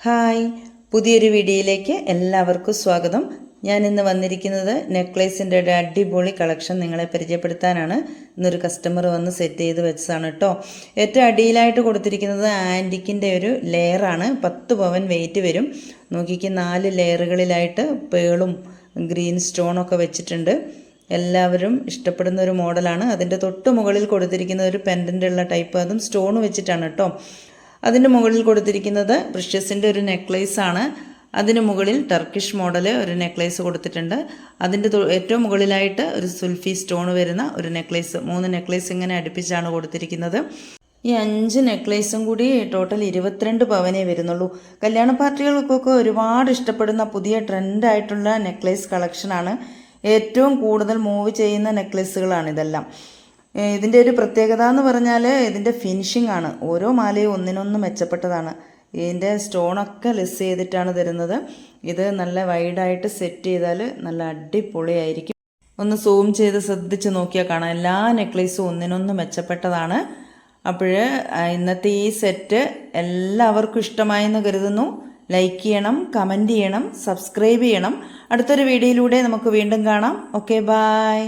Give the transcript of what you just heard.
Hi, പുതിയൊരു വീഡിയോയിലേക്ക് എല്ലാവർക്കും സ്വാഗതം. ഞാൻ ഇന്ന് വന്നിരിക്കുന്നത് നെക്ലേസിൻ്റെ ഒരു അടിപൊളി കളക്ഷൻ നിങ്ങളെ പരിചയപ്പെടുത്താനാണ്. ഇന്നൊരു കസ്റ്റമർ വന്ന് സെറ്റ് ചെയ്ത് വെച്ചതാണ് കേട്ടോ. ഏറ്റവും അടിയിലായിട്ട് കൊടുത്തിരിക്കുന്നത് ആൻറ്റിക്കിൻ്റെ ഒരു ലെയറാണ്. 10 പവൻ വെയിറ്റ് വരും. നോക്കിക്ക് 4 ലെയറുകളിലായിട്ട് പേളും ഗ്രീൻ സ്റ്റോണൊക്കെ വെച്ചിട്ടുണ്ട്. എല്ലാവരും ഇഷ്ടപ്പെടുന്ന ഒരു മോഡലാണ്. അതിൻ്റെ തൊട്ട് മുകളിൽ കൊടുത്തിരിക്കുന്ന ഒരു പെൻഡൻ്റ് ഉള്ള ടൈപ്പ്, അതും സ്റ്റോൺ വെച്ചിട്ടാണ് കേട്ടോ. അതിൻ്റെ മുകളിൽ കൊടുത്തിരിക്കുന്നത് പ്രഷ്യസിൻ്റെ ഒരു നെക്ലേസാണ്. അതിന് മുകളിൽ ടർക്കിഷ് മോഡൽ ഒരു നെക്ലേസ് കൊടുത്തിട്ടുണ്ട്. അതിൻ്റെ ഏറ്റവും മുകളിലായിട്ട് ഒരു സുൽഫി സ്റ്റോൺ വരുന്ന ഒരു നെക്ലേസ്, 3 നെക്ലേസ് ഇങ്ങനെ അടുപ്പിച്ചാണ് കൊടുത്തിരിക്കുന്നത്. ഈ 5 നെക്ലേസും കൂടി ടോട്ടൽ 22 പവനേ വരുന്നുള്ളൂ. കല്യാണ പാർട്ടികൾക്കൊക്കെ ഒരുപാട് ഇഷ്ടപ്പെടുന്ന പുതിയ ട്രെൻഡായിട്ടുള്ള നെക്ലേസ് കളക്ഷനാണ്. ഏറ്റവും കൂടുതൽ മൂവ് ചെയ്യുന്ന നെക്ലേസുകളാണ് ഇതെല്ലാം. ഇതിൻ്റെ ഒരു പ്രത്യേകത എന്ന് പറഞ്ഞാൽ ഇതിൻ്റെ ഫിനിഷിംഗ് ആണ്. ഓരോ മാലയും ഒന്നിനൊന്ന് മെച്ചപ്പെട്ടതാണ്. ഇതിൻ്റെ സ്റ്റോണൊക്കെ ലെസ് ചെയ്തിട്ടാണ് തരുന്നത്. ഇത് നല്ല വൈഡായിട്ട് സെറ്റ് ചെയ്താൽ നല്ല അടിപൊളിയായിരിക്കും. ഒന്ന് സൂം ചെയ്ത് ശ്രദ്ധിച്ച് നോക്കിയാൽ കാണാം, എല്ലാ നെക്ലേസും ഒന്നിനൊന്ന് മെച്ചപ്പെട്ടതാണ്. അപ്പോൾ ഇന്നത്തെ ഈ സെറ്റ് എല്ലാവർക്കും ഇഷ്ടമായെന്ന് കരുതുന്നു. ലൈക്ക് ചെയ്യണം, കമൻറ്റ് ചെയ്യണം, സബ്സ്ക്രൈബ് ചെയ്യണം. അടുത്തൊരു വീഡിയോയിലൂടെ നമുക്ക് വീണ്ടും കാണാം. Okay, by.